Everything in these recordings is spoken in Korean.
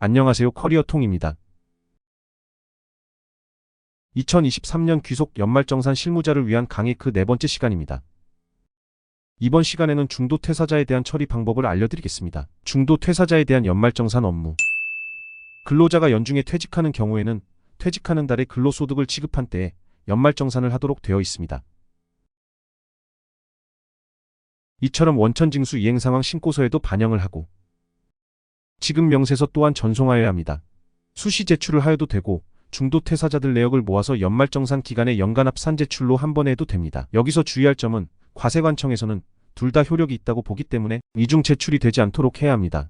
안녕하세요. 커리어통입니다. 2023년 귀속 연말정산 실무자를 위한 강의 그 네 번째 시간입니다. 이번 시간에는 중도 퇴사자에 대한 처리 방법을 알려드리겠습니다. 중도 퇴사자에 대한 연말정산 업무. 근로자가 연중에 퇴직하는 경우에는 퇴직하는 달에 근로소득을 지급한 때에 연말정산을 하도록 되어 있습니다. 이처럼 원천징수 이행상황 신고서에도 반영을 하고 지급명세서 또한 전송하여야 합니다. 수시 제출을 하여도 되고 중도 퇴사자들 내역을 모아서 연말정산 기간에 연간합산 제출로 한 번에 해도 됩니다. 여기서 주의할 점은 과세관청에서는 둘 다 효력이 있다고 보기 때문에 이중 제출이 되지 않도록 해야 합니다.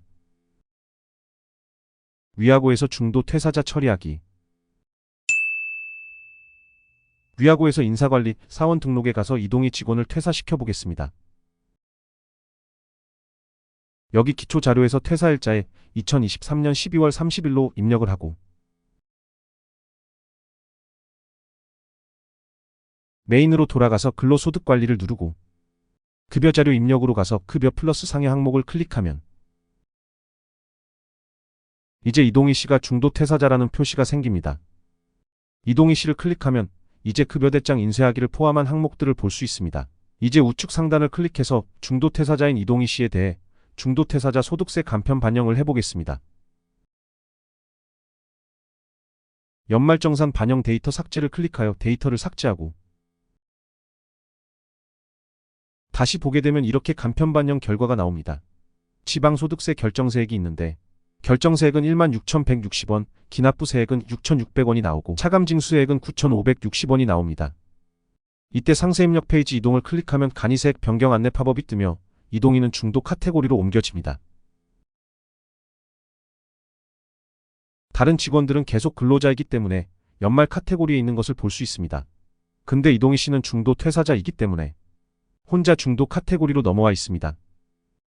위하고에서 중도 퇴사자 처리하기. 위하고에서 인사관리, 사원 등록에 가서 이동희 직원을 퇴사시켜 보겠습니다. 여기 기초자료에서 퇴사일자에 2023년 12월 30일로 입력을 하고 메인으로 돌아가서 근로소득관리를 누르고 급여자료 입력으로 가서 급여 플러스 상해 항목을 클릭하면 이제 이동희 씨가 중도 퇴사자라는 표시가 생깁니다. 이동희 씨를 클릭하면 이제 급여대장 인쇄하기를 포함한 항목들을 볼 수 있습니다. 이제 우측 상단을 클릭해서 중도 퇴사자인 이동희 씨에 대해 중도 퇴사자 소득세 간편 반영을 해보겠습니다. 연말정산 반영 데이터 삭제를 클릭하여 데이터를 삭제하고 다시 보게 되면 이렇게 간편 반영 결과가 나옵니다. 지방소득세 결정세액이 있는데 결정세액은 16,160원, 기납부세액은 6,600원이 나오고 차감징수세액은 9,560원이 나옵니다. 이때 상세입력 페이지 이동을 클릭하면 간이세액 변경 안내 팝업이 뜨며 이동희는 중도 카테고리로 옮겨집니다. 다른 직원들은 계속 근로자이기 때문에 연말 카테고리에 있는 것을 볼 수 있습니다. 근데 이동희 씨는 중도 퇴사자이기 때문에 혼자 중도 카테고리로 넘어와 있습니다.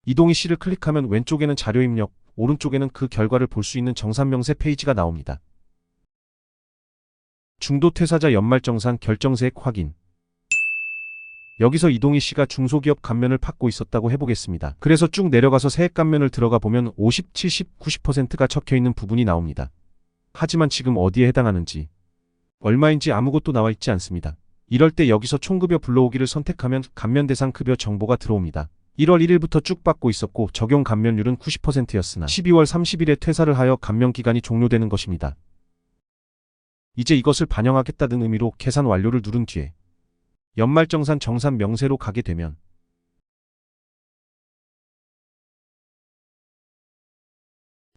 이동희 씨를 클릭하면 왼쪽에는 자료 입력, 오른쪽에는 그 결과를 볼 수 있는 정산명세 페이지가 나옵니다. 중도 퇴사자 연말정산 결정세액 확인. 여기서 이동희 씨가 중소기업 감면을 받고 있었다고 해보겠습니다. 그래서 쭉 내려가서 세액 감면을 들어가 보면 50, 70, 90%가 적혀있는 부분이 나옵니다. 하지만 지금 어디에 해당하는지, 얼마인지 아무것도 나와 있지 않습니다. 이럴 때 여기서 총급여 불러오기를 선택하면 감면 대상 급여 정보가 들어옵니다. 1월 1일부터 쭉 받고 있었고 적용 감면율은 90%였으나 12월 30일에 퇴사를 하여 감면 기간이 종료되는 것입니다. 이제 이것을 반영하겠다는 의미로 계산 완료를 누른 뒤에 연말정산 정산 명세로 가게 되면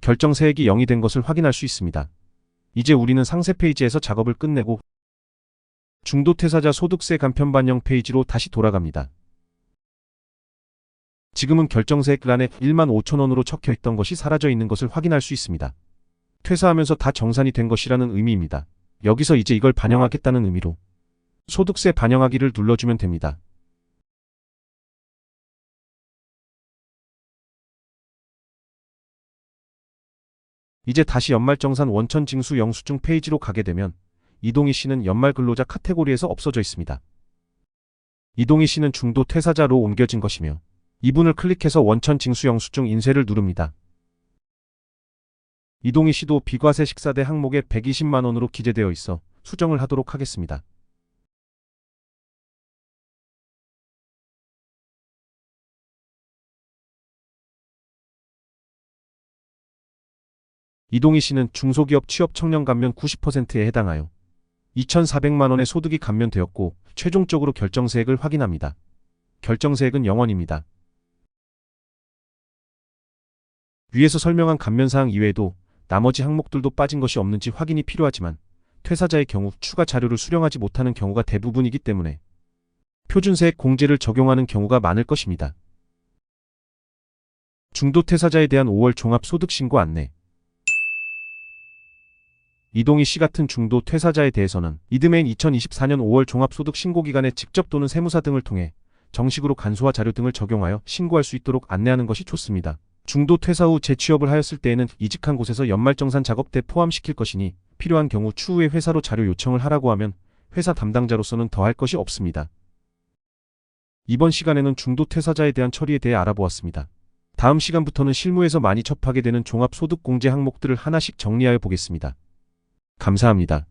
결정세액이 0이 된 것을 확인할 수 있습니다. 이제 우리는 상세 페이지에서 작업을 끝내고 중도 퇴사자 소득세 간편 반영 페이지로 다시 돌아갑니다. 지금은 결정세액란에 15,000원으로 적혀있던 것이 사라져 있는 것을 확인할 수 있습니다. 퇴사하면서 다 정산이 된 것이라는 의미입니다. 여기서 이제 이걸 반영하겠다는 의미로 소득세 반영하기를 눌러주면 됩니다. 이제 다시 연말정산 원천징수 영수증 페이지로 가게 되면 이동희 씨는 연말근로자 카테고리에서 없어져 있습니다. 이동희 씨는 중도 퇴사자로 옮겨진 것이며 이분을 클릭해서 원천징수 영수증 인쇄를 누릅니다. 이동희 씨도 비과세 식사대 항목에 120만 원으로 기재되어 있어 수정을 하도록 하겠습니다. 이동희 씨는 중소기업 취업 청년 감면 90%에 해당하여 2,400만 원의 소득이 감면되었고 최종적으로 결정세액을 확인합니다. 결정세액은 0원입니다. 위에서 설명한 감면사항 이외에도 나머지 항목들도 빠진 것이 없는지 확인이 필요하지만 퇴사자의 경우 추가 자료를 수령하지 못하는 경우가 대부분이기 때문에 표준세액 공제를 적용하는 경우가 많을 것입니다. 중도 퇴사자에 대한 5월 종합소득신고 안내. 이동희 씨 같은 중도 퇴사자에 대해서는 이듬해인 2024년 5월 종합소득신고기간에 직접 또는 세무사 등을 통해 정식으로 간소화 자료 등을 적용하여 신고할 수 있도록 안내하는 것이 좋습니다. 중도 퇴사 후 재취업을 하였을 때에는 이직한 곳에서 연말정산 작업 때 포함시킬 것이니 필요한 경우 추후에 회사로 자료 요청을 하라고 하면 회사 담당자로서는 더할 것이 없습니다. 이번 시간에는 중도 퇴사자에 대한 처리에 대해 알아보았습니다. 다음 시간부터는 실무에서 많이 접하게 되는 종합소득공제 항목들을 하나씩 정리하여 보겠습니다. 감사합니다.